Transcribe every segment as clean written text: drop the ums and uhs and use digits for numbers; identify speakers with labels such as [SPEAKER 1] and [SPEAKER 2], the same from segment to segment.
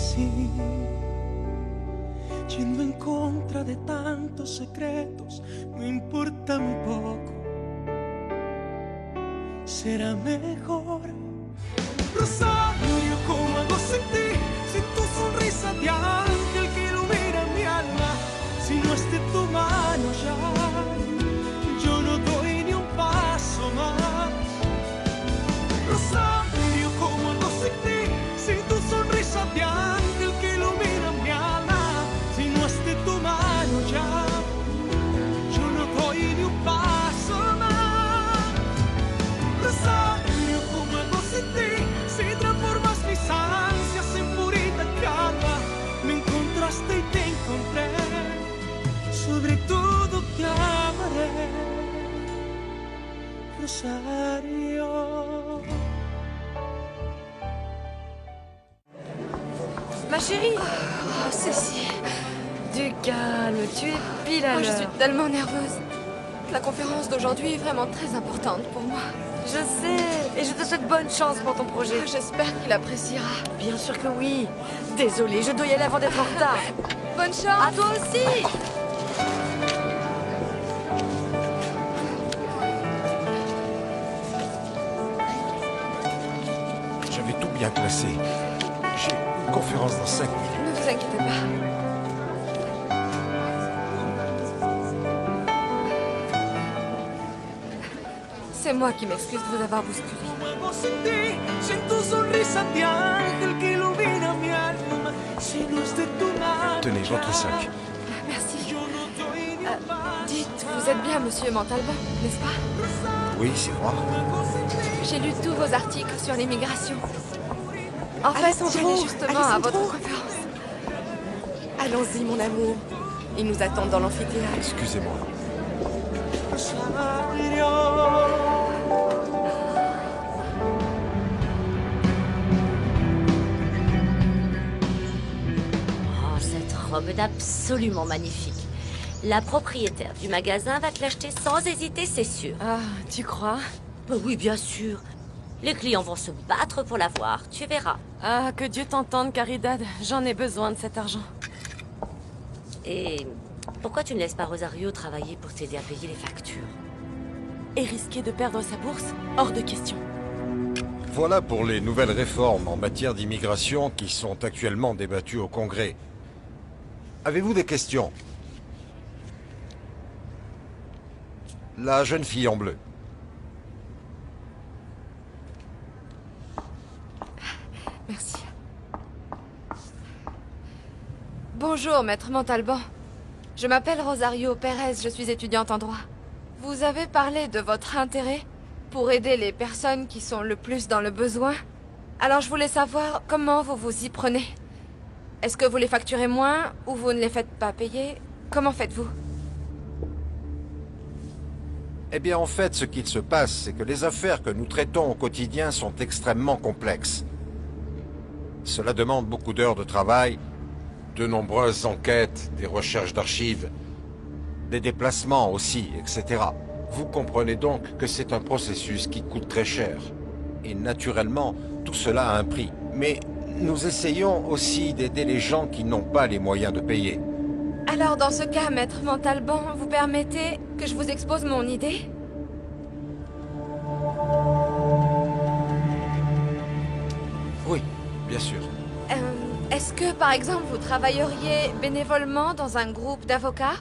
[SPEAKER 1] así, yendo en contra de tantos secretos, me importa muy poco. Será mejor. Rosario, ¿cómo hago sin ti? Sin tu sonrisa de ángel que ilumina mi alma. Si no es de tu mano ya, yo no doy ni un paso más. Rosario, ¿cómo hago sin ti? Sin tu sonrisa de ángel que ilumina mi alma. Si no es de tu mano ya, yo no doy ni un paso más. Rosario, ¿cómo hago sin ti? Si transformas mis ansias en purita calma. Me encontraste y te encontré. Sobre todo te amaré, Rosario.
[SPEAKER 2] Ma chérie.
[SPEAKER 3] Oh, Cécile.
[SPEAKER 2] Du calme, tu es pile à
[SPEAKER 3] Oh,
[SPEAKER 2] l'heure.
[SPEAKER 3] je suis tellement nerveuse. La conférence d'aujourd'hui est vraiment très importante pour moi.
[SPEAKER 2] Je sais, et je te souhaite bonne chance pour ton projet.
[SPEAKER 3] J'espère qu'il appréciera.
[SPEAKER 2] Bien sûr que oui. Désolée, je dois y aller avant d'être en retard.
[SPEAKER 3] Bonne chance.
[SPEAKER 2] À toi aussi.
[SPEAKER 4] J'avais tout bien classé. J'ai une conférence dans 5 minutes.
[SPEAKER 3] Ne vous inquiétez pas. C'est moi qui m'excuse de vous avoir bousculé.
[SPEAKER 1] Hago sin ti, sin tu sonrisa de ángel que ilumina mi alma. Si no es de tu mano
[SPEAKER 4] Tenez, votre sac.
[SPEAKER 3] Merci.
[SPEAKER 1] yo no doy ni un paso.
[SPEAKER 3] Dites, vous êtes bien Monsieur Montalban, n'est-ce pas?
[SPEAKER 4] Oui, c'est moi.
[SPEAKER 3] J'ai lu tous vos articles sur l'immigration. En fait,
[SPEAKER 2] Alessandro,
[SPEAKER 3] j'allais justement à
[SPEAKER 2] Alessandro.
[SPEAKER 3] votre conférence.
[SPEAKER 2] Allons-y, mon amour. Ils nous attendent dans l'amphithéâtre.
[SPEAKER 4] Excusez-moi.
[SPEAKER 1] Rosario.
[SPEAKER 5] Oh, cette robe est absolument magnifique. La propriétaire du magasin va te l'acheter sans hésiter, c'est sûr.
[SPEAKER 2] Ah, tu crois?
[SPEAKER 5] Bah oui, bien sûr. Les clients vont se battre pour l'avoir, tu verras.
[SPEAKER 2] Ah, que Dieu t'entende, Caridad. J'en ai besoin de cet argent.
[SPEAKER 5] Et pourquoi tu ne laisses pas Rosario travailler pour t'aider à payer les factures?
[SPEAKER 2] Et risquer de perdre sa bourse? Hors de question.
[SPEAKER 4] Voilà pour les nouvelles réformes en matière d'immigration qui sont actuellement débattues au Congrès. Avez-vous des questions? La jeune fille en bleu.
[SPEAKER 3] Merci. Bonjour, maître Montalban. Je m'appelle Rosario Pérez, je suis étudiante en droit. Vous avez parlé de votre intérêt pour aider les personnes qui sont le plus dans le besoin. Alors je voulais savoir comment vous vous y prenez. Est-ce que vous les facturez moins ou vous ne les faites pas payer? Comment faites-vous?
[SPEAKER 4] Eh bien, en fait, ce qu'il se passe, c'est que les affaires que nous traitons au quotidien sont extrêmement complexes. Cela demande beaucoup d'heures de travail, de nombreuses enquêtes, des recherches d'archives, des déplacements aussi, etc. Vous comprenez donc que c'est un processus qui coûte très cher. Et naturellement, tout cela a un prix. Mais nous essayons aussi d'aider les gens qui n'ont pas les moyens de payer.
[SPEAKER 3] Alors dans ce cas, maître Montalban, vous permettez que je vous expose mon idée?
[SPEAKER 4] Oui, bien sûr.
[SPEAKER 3] Est-ce que, par exemple, vous travailleriez bénévolement dans un groupe d'avocats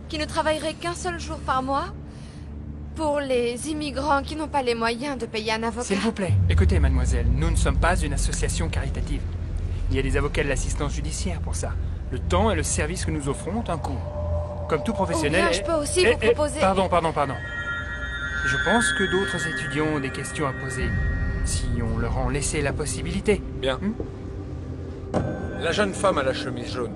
[SPEAKER 3] qui ne travailleraient qu'un seul jour par mois pour les immigrants qui n'ont pas les moyens de payer un avocat?
[SPEAKER 6] S'il vous plaît, écoutez, mademoiselle, nous ne sommes pas une association caritative. Il y a des avocats de l'assistance judiciaire pour ça. Le temps et le service que nous offrons ont un coût. Comme tout professionnel...
[SPEAKER 3] Ou bien je peux aussi vous proposer...
[SPEAKER 6] Pardon. Je pense que d'autres étudiants ont des questions à poser. Si on leur en laissait la possibilité.
[SPEAKER 7] Bien. La jeune femme à la chemise jaune.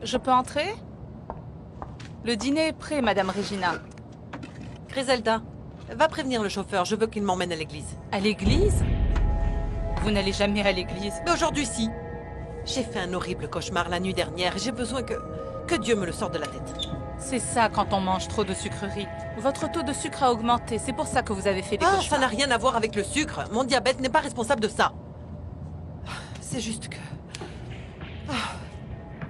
[SPEAKER 8] Je peux entrer? Le dîner est prêt, Madame Regina.
[SPEAKER 9] Griselda, va prévenir le chauffeur, je veux qu'il m'emmène à l'église.
[SPEAKER 8] À l'église? Vous n'allez jamais à l'église.
[SPEAKER 9] Mais aujourd'hui, si. J'ai fait un horrible cauchemar la nuit dernière et j'ai besoin que Dieu me le sorte de la tête.
[SPEAKER 8] C'est ça quand on mange trop de sucreries. Votre taux de sucre a augmenté, c'est pour ça que vous avez fait des
[SPEAKER 9] Ah,
[SPEAKER 8] cauchemars.
[SPEAKER 9] ça n'a rien à voir avec le sucre. Mon diabète n'est pas responsable de ça. C'est juste que...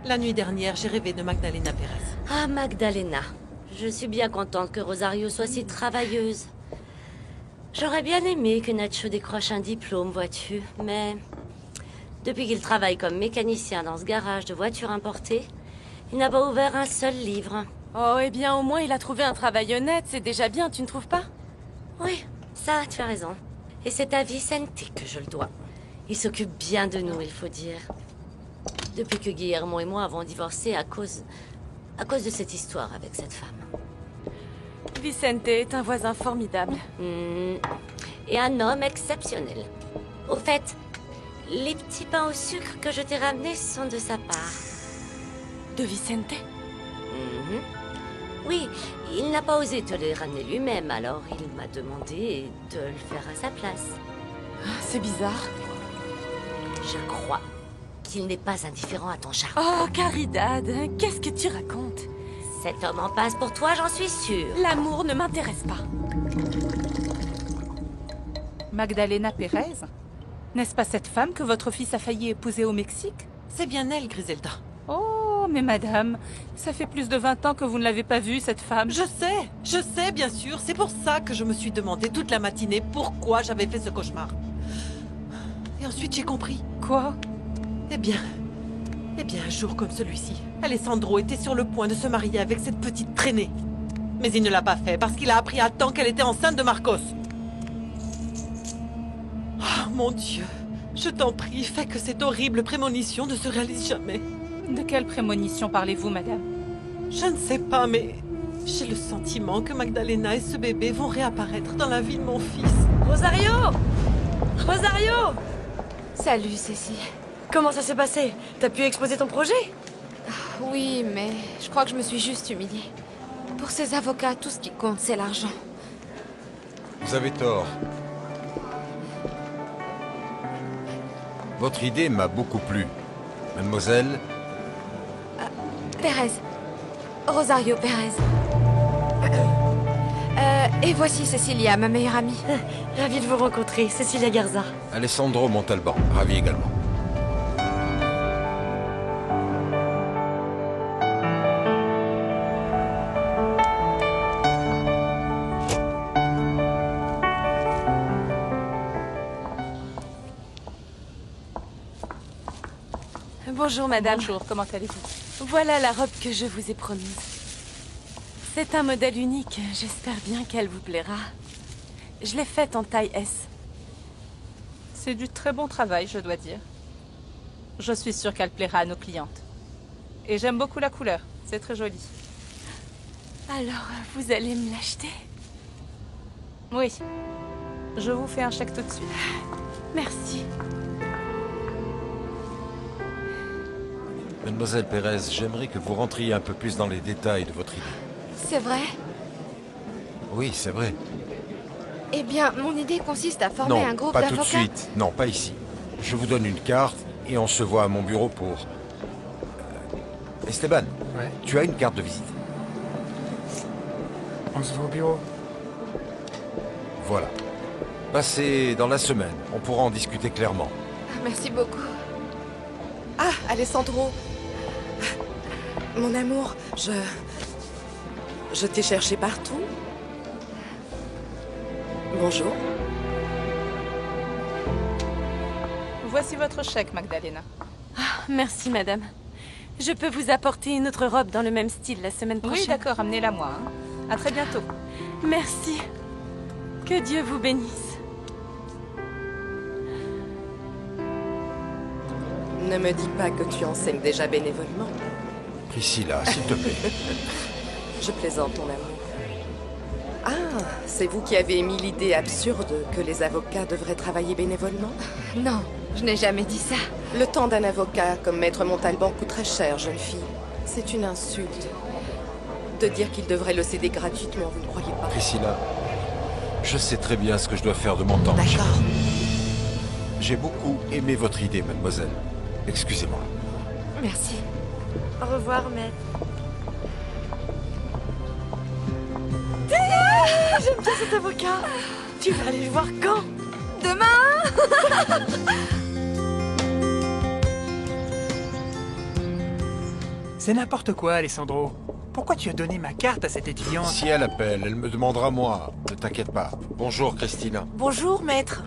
[SPEAKER 9] La nuit dernière, j'ai rêvé de Magdalena Pérez.
[SPEAKER 5] Ah, Magdalena. Je suis bien contente que Rosario soit si travailleuse. J'aurais bien aimé que Nacho décroche un diplôme, vois-tu, mais... Depuis qu'il travaille comme mécanicien dans ce garage de voitures importées, il n'a pas ouvert un seul livre.
[SPEAKER 2] Oh, eh bien, au moins, il a trouvé un travail honnête, c'est déjà bien, tu ne trouves pas?
[SPEAKER 5] Oui, ça, tu as raison. Et c'est à Vicente que je le dois. Il s'occupe bien de nous, il faut dire. Depuis que Guillermo et moi avons divorcé à cause de cette histoire avec cette femme.
[SPEAKER 2] Vicente est un voisin formidable.
[SPEAKER 5] Et un homme exceptionnel. Au fait, les petits pains au sucre que je t'ai ramenés sont de sa part.
[SPEAKER 2] De Vicente?
[SPEAKER 5] Oui, il n'a pas osé te les ramener lui-même, alors il m'a demandé de le faire à sa place.
[SPEAKER 2] C'est bizarre.
[SPEAKER 5] Je crois qu'il n'est pas indifférent à ton charme.
[SPEAKER 2] Oh, Caridad, qu'est-ce que tu racontes?
[SPEAKER 5] Cet homme en passe pour toi, j'en suis sûre.
[SPEAKER 2] L'amour ne m'intéresse pas.
[SPEAKER 8] Magdalena Pérez? N'est-ce pas cette femme que votre fils a failli épouser au Mexique?
[SPEAKER 9] C'est bien elle, Griselda.
[SPEAKER 8] Oh, mais madame, ça fait plus de 20 ans que vous ne l'avez pas vue, cette femme.
[SPEAKER 9] Je sais, bien sûr. C'est pour ça que je me suis demandé toute la matinée pourquoi j'avais fait ce cauchemar. Et ensuite, j'ai compris.
[SPEAKER 8] Quoi?
[SPEAKER 9] Eh bien, un jour comme celui-ci, Alessandro était sur le point de se marier avec cette petite traînée. Mais il ne l'a pas fait parce qu'il a appris à temps qu'elle était enceinte de Marcos. Oh mon Dieu, je t'en prie, fais que cette horrible prémonition ne se réalise jamais.
[SPEAKER 8] De quelle prémonition parlez-vous, madame?
[SPEAKER 9] Je ne sais pas, mais j'ai le sentiment que Magdalena et ce bébé vont réapparaître dans la vie de mon fils.
[SPEAKER 2] Rosario! Rosario!
[SPEAKER 3] Salut, Cécile.
[SPEAKER 2] Comment ça s'est passé? T'as pu exposer ton projet?
[SPEAKER 3] Oui, mais je crois que je me suis juste humiliée. Pour ces avocats, tout ce qui compte, c'est l'argent.
[SPEAKER 4] Vous avez tort. Votre idée m'a beaucoup plu. Mademoiselle,
[SPEAKER 3] Pérez. Rosario Pérez. Et voici Cecilia, ma meilleure amie.
[SPEAKER 2] Ravie de vous rencontrer, Cecilia Garza.
[SPEAKER 4] Alessandro Montalban, ravi également.
[SPEAKER 2] Bonjour, madame.
[SPEAKER 8] Bonjour, comment allez-vous?
[SPEAKER 2] Voilà la robe que je vous ai promise. C'est un modèle unique, j'espère bien qu'elle vous plaira. Je l'ai faite en taille S.
[SPEAKER 8] C'est du très bon travail, je dois dire. Je suis sûre qu'elle plaira à nos clientes. Et j'aime beaucoup la couleur, c'est très joli.
[SPEAKER 2] Alors, vous allez me l'acheter?
[SPEAKER 8] Oui. Je vous fais un chèque tout de suite.
[SPEAKER 2] Merci.
[SPEAKER 4] Mademoiselle Pérez, j'aimerais que vous rentriez un peu plus dans les détails de votre idée.
[SPEAKER 3] C'est vrai?
[SPEAKER 4] Oui, c'est vrai.
[SPEAKER 3] Eh bien, mon idée consiste à former un
[SPEAKER 4] Non,
[SPEAKER 3] groupe
[SPEAKER 4] pas
[SPEAKER 3] d'avocats.
[SPEAKER 4] tout de suite. Non, pas ici. Je vous donne une carte et on se voit à mon bureau pour... Esteban,
[SPEAKER 6] Ouais.
[SPEAKER 4] tu as une carte de visite?
[SPEAKER 6] On se voit au bureau.
[SPEAKER 4] Voilà. Passez dans la semaine. On pourra en discuter clairement.
[SPEAKER 3] Merci beaucoup.
[SPEAKER 2] Ah, Alessandro. Mon amour, je t'ai cherché partout. Bonjour.
[SPEAKER 8] Voici votre chèque, Magdalena.
[SPEAKER 2] Merci, madame. Je peux vous apporter une autre robe dans le même style la semaine prochaine.
[SPEAKER 8] Oui, d'accord, amenez-la moi. À très bientôt.
[SPEAKER 2] Merci. Que Dieu vous bénisse. Ne me dis pas que tu enseignes déjà bénévolement.
[SPEAKER 4] Priscilla, s'il te plaît.
[SPEAKER 2] Je plaisante, mon amour. Ah, c'est vous qui avez émis l'idée absurde que les avocats devraient travailler bénévolement?
[SPEAKER 3] Non, je n'ai jamais dit ça.
[SPEAKER 2] Le temps d'un avocat comme Maître Montalban coûte très cher, jeune fille. C'est une insulte. De dire qu'il devrait le céder gratuitement, vous ne croyez pas?
[SPEAKER 4] Priscilla, je sais très bien ce que je dois faire de mon temps.
[SPEAKER 2] D'accord.
[SPEAKER 4] J'ai beaucoup aimé votre idée, mademoiselle. Excusez-moi.
[SPEAKER 3] Merci.
[SPEAKER 5] Au revoir, maître.
[SPEAKER 9] J'aime bien cet avocat. Tu vas aller le voir quand?
[SPEAKER 3] Demain.
[SPEAKER 6] C'est n'importe quoi, Alessandro. Pourquoi tu as donné ma carte à cette étudiante?
[SPEAKER 4] Si elle appelle, elle me demandera moi. Ne t'inquiète pas. Bonjour, Christina.
[SPEAKER 9] Bonjour, maître.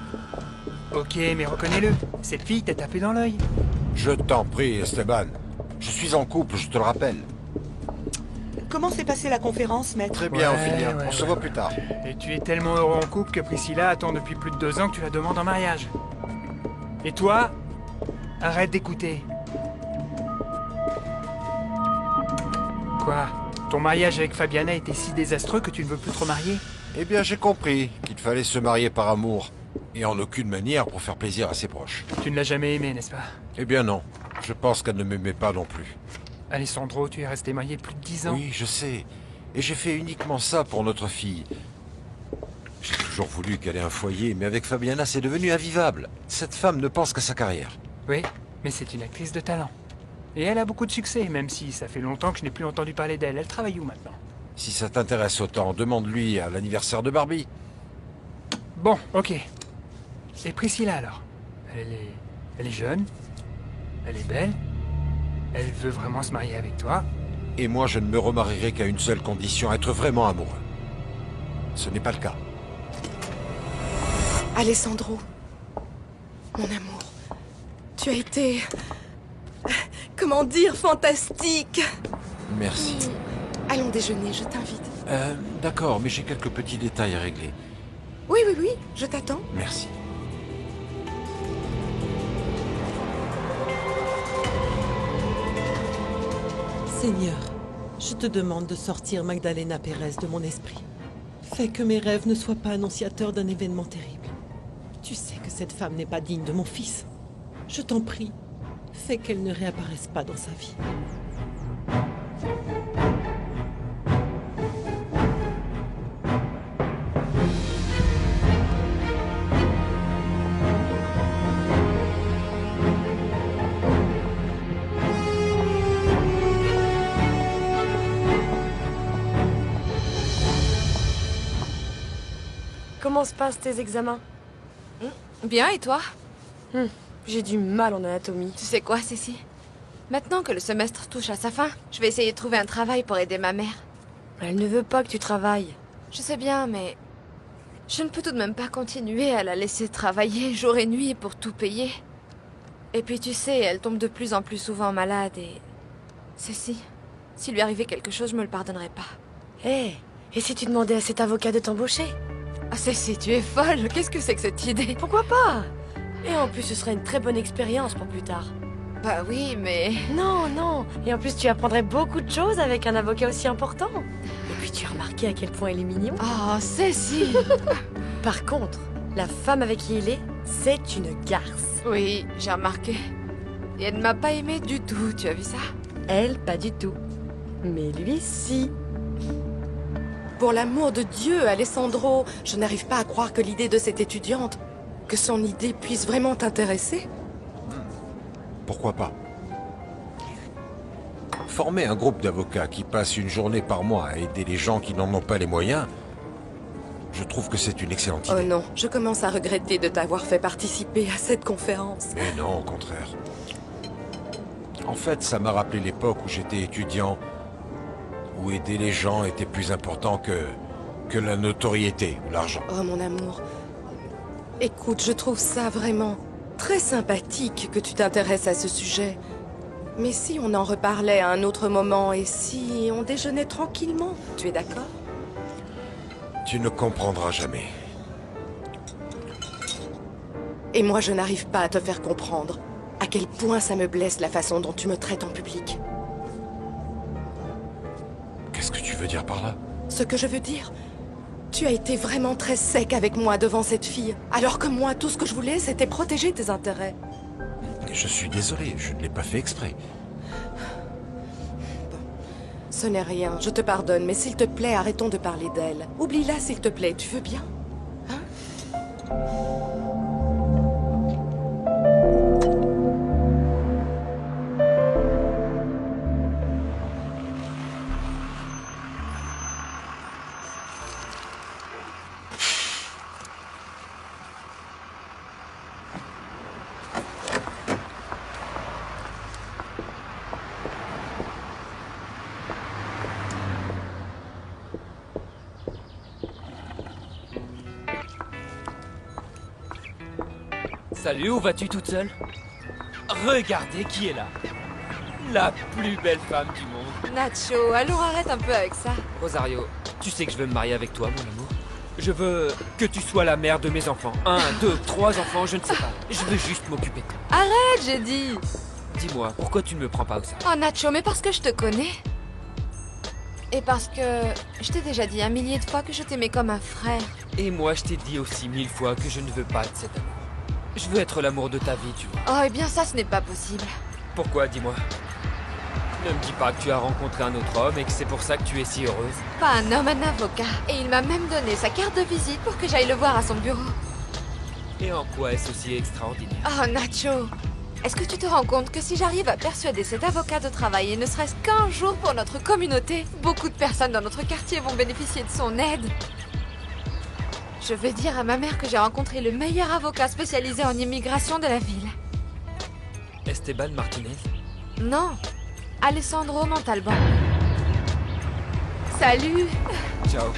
[SPEAKER 6] Ok, mais reconnais-le. Cette fille t'a tapé dans l'œil.
[SPEAKER 4] Je t'en prie, Esteban. Je suis en couple, je te le rappelle.
[SPEAKER 9] Comment s'est passée la conférence, maître?
[SPEAKER 4] Très bien,
[SPEAKER 6] Ouais,
[SPEAKER 4] Ophélia.
[SPEAKER 6] ouais,
[SPEAKER 4] On se
[SPEAKER 6] ouais.
[SPEAKER 4] voit plus tard.
[SPEAKER 6] Et tu es tellement heureux en couple que Priscilla attend depuis plus de 2 ans que tu la demandes en mariage. Et toi, arrête d'écouter. Quoi? Ton mariage avec Fabiana était si désastreux que tu ne veux plus te remarier?
[SPEAKER 4] Eh bien, j'ai compris qu'il fallait se marier par amour. Et en aucune manière pour faire plaisir à ses proches.
[SPEAKER 6] Tu ne l'as jamais aimée, n'est-ce pas?
[SPEAKER 4] Eh bien non. Je pense qu'elle ne m'aimait pas non plus.
[SPEAKER 6] Alessandro, tu es resté marié plus de 10 ans.
[SPEAKER 4] Oui, je sais. Et j'ai fait uniquement ça pour notre fille. J'ai toujours voulu qu'elle ait un foyer, mais avec Fabiana, c'est devenu invivable. Cette femme ne pense qu'à sa carrière.
[SPEAKER 6] Oui, mais c'est une actrice de talent. Et elle a beaucoup de succès, même si ça fait longtemps que je n'ai plus entendu parler d'elle. Elle travaille où maintenant?
[SPEAKER 4] Si ça t'intéresse autant, demande-lui à l'anniversaire de Barbie.
[SPEAKER 6] Bon, ok. Et Priscilla alors? Elle est jeune. Elle est belle. Elle veut vraiment se marier avec toi.
[SPEAKER 4] Et moi, je ne me remarierai qu'à une seule condition, être vraiment amoureux. Ce n'est pas le cas.
[SPEAKER 2] Alessandro, mon amour, tu as été... Comment dire, fantastique.
[SPEAKER 4] Merci.
[SPEAKER 2] Allons déjeuner, je t'invite.
[SPEAKER 4] D'accord, mais j'ai quelques petits détails à régler.
[SPEAKER 2] Oui, oui, oui, je t'attends.
[SPEAKER 4] Merci.
[SPEAKER 9] Seigneur, je te demande de sortir Magdalena Pérez de mon esprit. Fais que mes rêves ne soient pas annonciateurs d'un événement terrible. Tu sais que cette femme n'est pas digne de mon fils. Je t'en prie, fais qu'elle ne réapparaisse pas dans sa vie.
[SPEAKER 10] Comment se passent tes examens?
[SPEAKER 3] Bien, et toi?
[SPEAKER 10] J'ai du mal en anatomie.
[SPEAKER 3] Tu sais quoi, Cécile? Maintenant que le semestre touche à sa fin, je vais essayer de trouver un travail pour aider ma mère.
[SPEAKER 10] Elle ne veut pas que tu travailles.
[SPEAKER 3] Je sais bien, mais... je ne peux tout de même pas continuer à la laisser travailler jour et nuit pour tout payer. Et puis tu sais, elle tombe de plus en plus souvent malade et... Cécile, s'il lui arrivait quelque chose, je me le pardonnerais pas.
[SPEAKER 10] Hé, et si tu demandais à cet avocat de t'embaucher?
[SPEAKER 3] Ah, Cécile, tu es folle. Qu'est-ce que c'est que cette idée?
[SPEAKER 10] Pourquoi pas? Et en plus, ce serait une très bonne expérience pour plus tard.
[SPEAKER 3] Bah oui, mais...
[SPEAKER 10] Non, non. Et en plus, tu apprendrais beaucoup de choses avec un avocat aussi important. Et puis, tu as remarqué à quel point il est mignon?
[SPEAKER 3] Oh, Cécile.
[SPEAKER 10] Par contre, la femme avec qui il est, c'est une garce.
[SPEAKER 3] Oui, j'ai remarqué. Et elle ne m'a pas aimé du tout, tu as vu ça?
[SPEAKER 10] Elle, pas du tout. Mais lui, si.
[SPEAKER 2] Pour l'amour de Dieu, Alessandro, je n'arrive pas à croire que l'idée de cette étudiante, que son idée puisse vraiment t'intéresser.
[SPEAKER 4] Pourquoi pas? Former un groupe d'avocats qui passe une journée par mois à aider les gens qui n'en ont pas les moyens, je trouve que c'est une excellente idée.
[SPEAKER 2] Oh non, je commence à regretter de t'avoir fait participer à cette conférence.
[SPEAKER 4] Mais non, au contraire. En fait, ça m'a rappelé l'époque où j'étais étudiant, où aider les gens était plus important que la notoriété ou l'argent.
[SPEAKER 2] Oh mon amour, écoute, je trouve ça vraiment très sympathique que tu t'intéresses à ce sujet. Mais si on en reparlait à un autre moment et si on déjeunait tranquillement, tu es d'accord?
[SPEAKER 4] Tu ne comprendras jamais.
[SPEAKER 2] Et moi, je n'arrive pas à te faire comprendre à quel point ça me blesse la façon dont tu me traites en public.
[SPEAKER 4] Qu'est-ce que tu veux dire par là?
[SPEAKER 2] Ce que je veux dire, tu as été vraiment très sec avec moi devant cette fille, alors que moi, tout ce que je voulais, c'était protéger tes intérêts.
[SPEAKER 4] Je suis désolé, je ne l'ai pas fait exprès.
[SPEAKER 2] Bon. Ce n'est rien, je te pardonne, mais s'il te plaît, arrêtons de parler d'elle. Oublie-la, s'il te plaît, tu veux bien?
[SPEAKER 11] Salut, où vas-tu toute seule? Regardez qui est là. La plus belle femme du monde.
[SPEAKER 3] Nacho, allons arrête un peu avec ça.
[SPEAKER 11] Rosario, tu sais que je veux me marier avec toi, mon amour. Je veux que tu sois la mère de mes enfants. 1, 2, 3 enfants, je ne sais pas. Je veux juste m'occuper de toi.
[SPEAKER 3] Arrête, j'ai dit.
[SPEAKER 11] Dis-moi, pourquoi tu ne me prends pas au sérieux?
[SPEAKER 3] Oh Nacho, mais parce que je te connais. Et parce que je t'ai déjà dit 1 millier de fois que je t'aimais comme un frère.
[SPEAKER 11] Et moi, je t'ai dit aussi 1000 fois que je ne veux pas de cet amour. Je veux être l'amour de ta vie, tu vois.
[SPEAKER 3] Oh, eh bien ça, ce n'est pas possible.
[SPEAKER 11] Pourquoi, dis-moi? Ne me dis pas que tu as rencontré un autre homme et que c'est pour ça que tu es si heureuse.
[SPEAKER 3] Pas un homme, un avocat. Et il m'a même donné sa carte de visite pour que j'aille le voir à son bureau.
[SPEAKER 11] Et en quoi est-ce aussi extraordinaire?
[SPEAKER 3] Oh, Nacho, est-ce que tu te rends compte que si j'arrive à persuader cet avocat de travailler ne serait-ce qu'un jour pour notre communauté, beaucoup de personnes dans notre quartier vont bénéficier de son aide? Je vais dire à ma mère que j'ai rencontré le meilleur avocat spécialisé en immigration de la ville.
[SPEAKER 11] Esteban Martinez?
[SPEAKER 3] Non, Alessandro Montalban. Salut.
[SPEAKER 11] Ciao.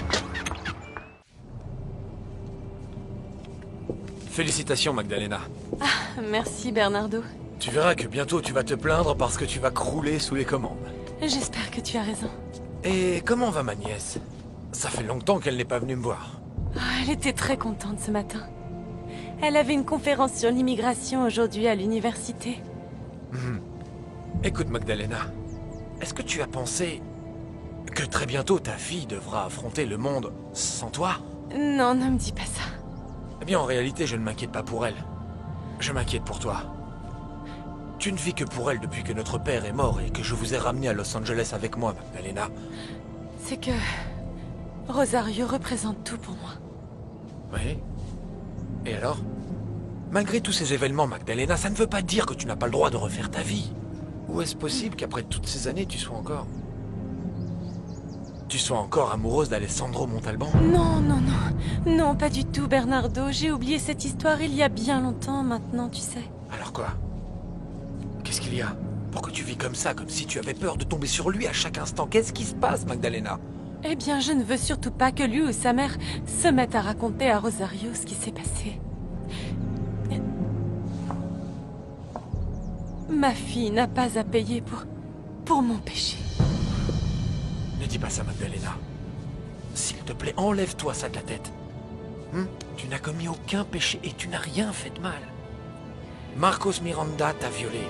[SPEAKER 7] Félicitations, Magdalena.
[SPEAKER 10] Merci, Bernardo.
[SPEAKER 7] Tu verras que bientôt tu vas te plaindre parce que tu vas crouler sous les commandes.
[SPEAKER 10] J'espère que tu as raison.
[SPEAKER 7] Et comment va ma nièce? Ça fait longtemps qu'elle n'est pas venue me voir.
[SPEAKER 10] Elle était très contente ce matin. Elle avait une conférence sur l'immigration aujourd'hui à l'université.
[SPEAKER 7] Écoute, Magdalena, est-ce que tu as pensé que très bientôt ta fille devra affronter le monde sans toi?
[SPEAKER 10] Non, ne me dis pas ça.
[SPEAKER 7] Eh bien, en réalité, je ne m'inquiète pas pour elle. Je m'inquiète pour toi. Tu ne vis que pour elle depuis que notre père est mort et que je vous ai ramené à Los Angeles avec moi, Magdalena.
[SPEAKER 10] C'est que Rosario représente tout pour moi.
[SPEAKER 7] Oui? Et alors? Malgré tous ces événements, Magdalena, ça ne veut pas dire que tu n'as pas le droit de refaire ta vie. Ou est-ce possible qu'après toutes ces années, tu sois encore... amoureuse d'Alessandro Montalban?
[SPEAKER 10] Non, non, non. Non, pas du tout, Bernardo. J'ai oublié cette histoire il y a bien longtemps maintenant, tu sais.
[SPEAKER 7] Alors quoi? Qu'est-ce qu'il y a? Pourquoi tu vis comme ça, comme si tu avais peur de tomber sur lui à chaque instant? Qu'est-ce qui se passe, Magdalena?
[SPEAKER 10] Eh bien, je ne veux surtout pas que lui ou sa mère se mettent à raconter à Rosario ce qui s'est passé. Ma fille n'a pas à payer pour mon péché.
[SPEAKER 7] Ne dis pas ça, Magdalena. S'il te plaît, enlève-toi ça de la tête. Tu n'as commis aucun péché et tu n'as rien fait de mal. Marcos Miranda t'a violé.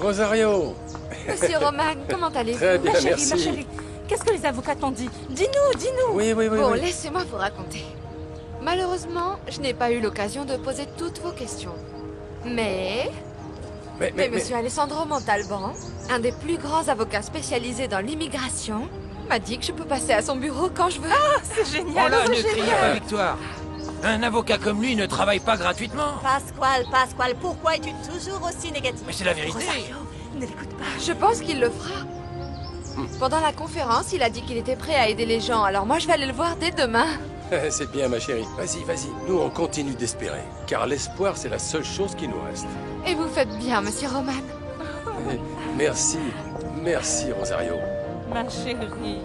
[SPEAKER 12] Rosario!
[SPEAKER 3] Monsieur Roman, comment allez-vous?
[SPEAKER 12] Très bien,
[SPEAKER 8] Ma chérie,
[SPEAKER 12] merci.
[SPEAKER 8] ma chérie, qu'est-ce que les avocats t'ont dit? Dis-nous, dis-nous.
[SPEAKER 12] Oui.
[SPEAKER 3] Bon, laissez-moi vous raconter. Malheureusement, je n'ai pas eu l'occasion de poser toutes vos questions. Mais Monsieur Alessandro Montalban, un des plus grands avocats spécialisés dans l'immigration, m'a dit que je peux passer à son bureau quand je veux.
[SPEAKER 8] Ah, c'est génial.
[SPEAKER 7] Oh là, ne criez pas victoire. Un avocat comme lui ne travaille pas gratuitement.
[SPEAKER 13] Pasquale, pourquoi es-tu toujours aussi négatif?
[SPEAKER 7] Mais c'est la vérité.
[SPEAKER 13] Rosario, ne l'écoute pas.
[SPEAKER 3] Je pense qu'il le fera. Pendant la conférence, il a dit qu'il était prêt à aider les gens, alors moi je vais aller le voir dès demain.
[SPEAKER 12] C'est bien, ma chérie. Vas-y. Nous, on continue d'espérer. Car l'espoir, c'est la seule chose qui nous reste.
[SPEAKER 3] Et vous faites bien, monsieur Roman.
[SPEAKER 12] Merci, Rosario.
[SPEAKER 8] Ma chérie,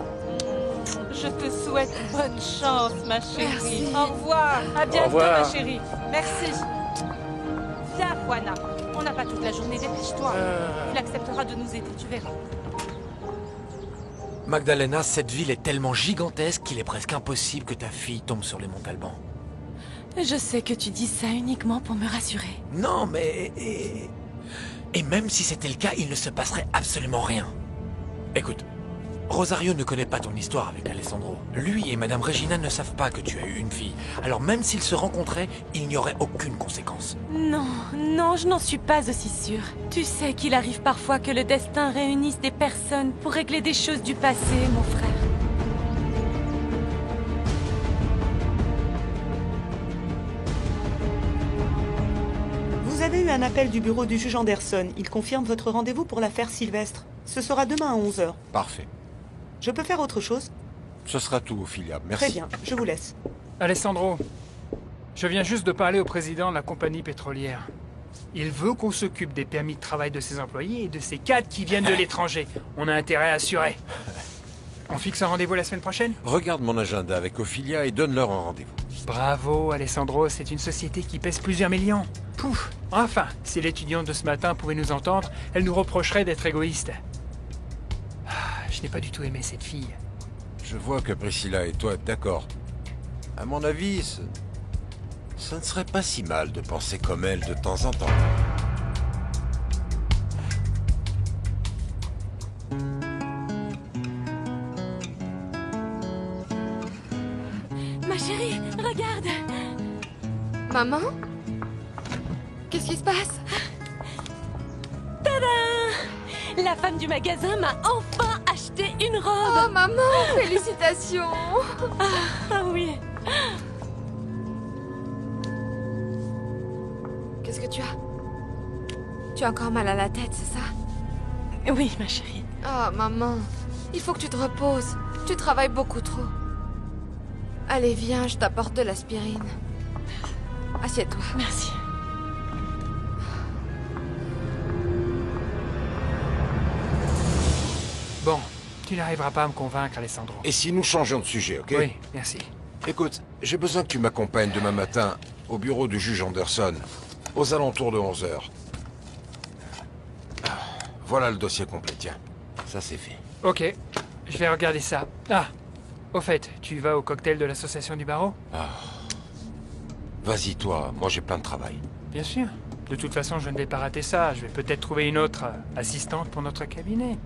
[SPEAKER 8] je te souhaite bonne chance, ma chérie.
[SPEAKER 3] Merci.
[SPEAKER 8] Au revoir. À bientôt,
[SPEAKER 12] revoir.
[SPEAKER 8] ma chérie. Merci. Viens, Juana. On n'a pas toute la journée, dépêche-toi. Il acceptera de nous aider, tu verras.
[SPEAKER 7] Magdalena, cette ville est tellement gigantesque qu'il est presque impossible que ta fille tombe sur les Montalban.
[SPEAKER 10] Je sais que tu dis ça uniquement pour me rassurer.
[SPEAKER 7] Non, mais... Et même si c'était le cas, il ne se passerait absolument rien. Écoute, Rosario ne connaît pas ton histoire avec Alessandro. Lui et Madame Regina ne savent pas que tu as eu une fille. Alors même s'ils se rencontraient, il n'y aurait aucune conséquence.
[SPEAKER 14] Non, non, je n'en suis pas aussi sûre. Tu sais qu'il arrive parfois que le destin réunisse des personnes pour régler des choses du passé, mon frère.
[SPEAKER 15] Vous avez eu un appel du bureau du juge Anderson. Il confirme votre rendez-vous pour l'affaire Sylvestre. Ce sera demain à 11h.
[SPEAKER 4] Parfait.
[SPEAKER 15] Je peux faire autre chose?
[SPEAKER 4] Ce sera tout, Ophelia. Merci.
[SPEAKER 15] Très bien, je vous laisse.
[SPEAKER 6] Alessandro, je viens juste de parler au président de la compagnie pétrolière. Il veut qu'on s'occupe des permis de travail de ses employés et de ces cadres qui viennent de l'étranger. On a intérêt à assurer. On fixe un rendez-vous la semaine prochaine?
[SPEAKER 4] Regarde mon agenda avec Ophelia et donne-leur un rendez-vous.
[SPEAKER 6] Bravo, Alessandro, c'est une société qui pèse plusieurs millions. Pouf! Enfin, si l'étudiante de ce matin pouvait nous entendre, elle nous reprocherait d'être égoïste. Je n'ai pas du tout aimé cette fille.
[SPEAKER 4] Je vois que Priscilla et toi êtes d'accord. À mon avis, ça ne serait pas si mal de penser comme elle de temps en temps.
[SPEAKER 14] Ma chérie, regarde!
[SPEAKER 3] Maman? Qu'est-ce qui se passe?
[SPEAKER 14] Tadam! La femme du magasin m'a enfin acheté une robe!
[SPEAKER 3] Oh, maman! Félicitations!
[SPEAKER 14] Ah oui!
[SPEAKER 3] Qu'est-ce que tu as? Tu as encore mal à la tête, c'est ça?
[SPEAKER 14] Oui, ma chérie.
[SPEAKER 3] Oh, maman, il faut que tu te reposes. Tu travailles beaucoup trop. Allez, viens, je t'apporte de l'aspirine. Assieds-toi.
[SPEAKER 14] Merci.
[SPEAKER 6] Bon, tu n'arriveras pas à me convaincre, Alessandro.
[SPEAKER 4] Et si nous changeons de sujet, ok?
[SPEAKER 6] Oui, merci.
[SPEAKER 4] Écoute, j'ai besoin que tu m'accompagnes demain matin au bureau du juge Anderson, aux alentours de 11h. Voilà le dossier complet, tiens. Ça, c'est fait.
[SPEAKER 6] Ok, je vais regarder ça. Ah, au fait, tu vas au cocktail de l'association du barreau?
[SPEAKER 4] Vas-y, toi. Moi, j'ai plein de travail.
[SPEAKER 6] Bien sûr. De toute façon, je ne vais pas rater ça. Je vais peut-être trouver une autre assistante pour notre cabinet.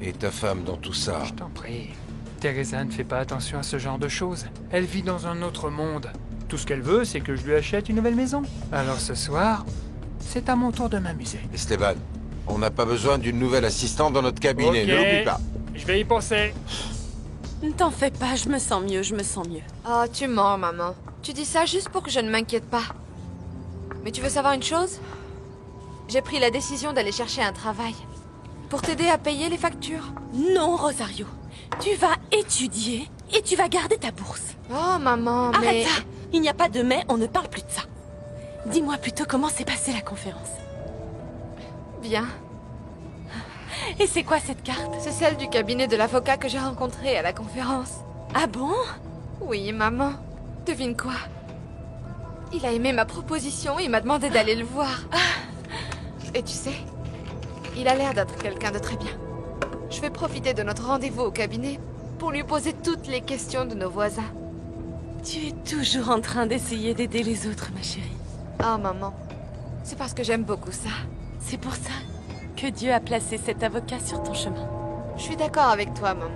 [SPEAKER 4] Et ta femme dans tout ça?
[SPEAKER 6] Je t'en prie. Teresa ne fait pas attention à ce genre de choses. Elle vit dans un autre monde. Tout ce qu'elle veut, c'est que je lui achète une nouvelle maison. Alors ce soir, c'est à mon tour de m'amuser.
[SPEAKER 4] Esteban, on n'a pas besoin d'une nouvelle assistante dans notre cabinet,
[SPEAKER 6] Ok,
[SPEAKER 4] ne l'oublie pas.
[SPEAKER 6] Je vais y penser.
[SPEAKER 14] Ne t'en fais pas, je me sens mieux, je me sens mieux.
[SPEAKER 3] Oh, tu mens, maman. Tu dis ça juste pour que je ne m'inquiète pas. Mais tu veux savoir une chose? J'ai pris la décision d'aller chercher un travail. Pour t'aider à payer les factures.
[SPEAKER 14] Non, Rosario. Tu vas étudier et tu vas garder ta bourse.
[SPEAKER 3] Oh, maman, mais...
[SPEAKER 14] Arrête ça! Il n'y a pas de mais, on ne parle plus de ça. Dis-moi plutôt comment s'est passée la conférence.
[SPEAKER 3] Bien.
[SPEAKER 14] Et c'est quoi cette carte?
[SPEAKER 3] C'est celle du cabinet de l'avocat que j'ai rencontré à la conférence.
[SPEAKER 14] Ah bon?
[SPEAKER 3] Oui, maman. Devine quoi? Il a aimé ma proposition et m'a demandé d'aller le voir. Et tu sais, il a l'air d'être quelqu'un de très bien. Je vais profiter de notre rendez-vous au cabinet pour lui poser toutes les questions de nos voisins.
[SPEAKER 14] Tu es toujours en train d'essayer d'aider les autres, ma chérie.
[SPEAKER 3] Oh, maman, c'est parce que j'aime beaucoup ça.
[SPEAKER 14] C'est pour ça que Dieu a placé cet avocat sur ton chemin.
[SPEAKER 3] Je suis d'accord avec toi, maman.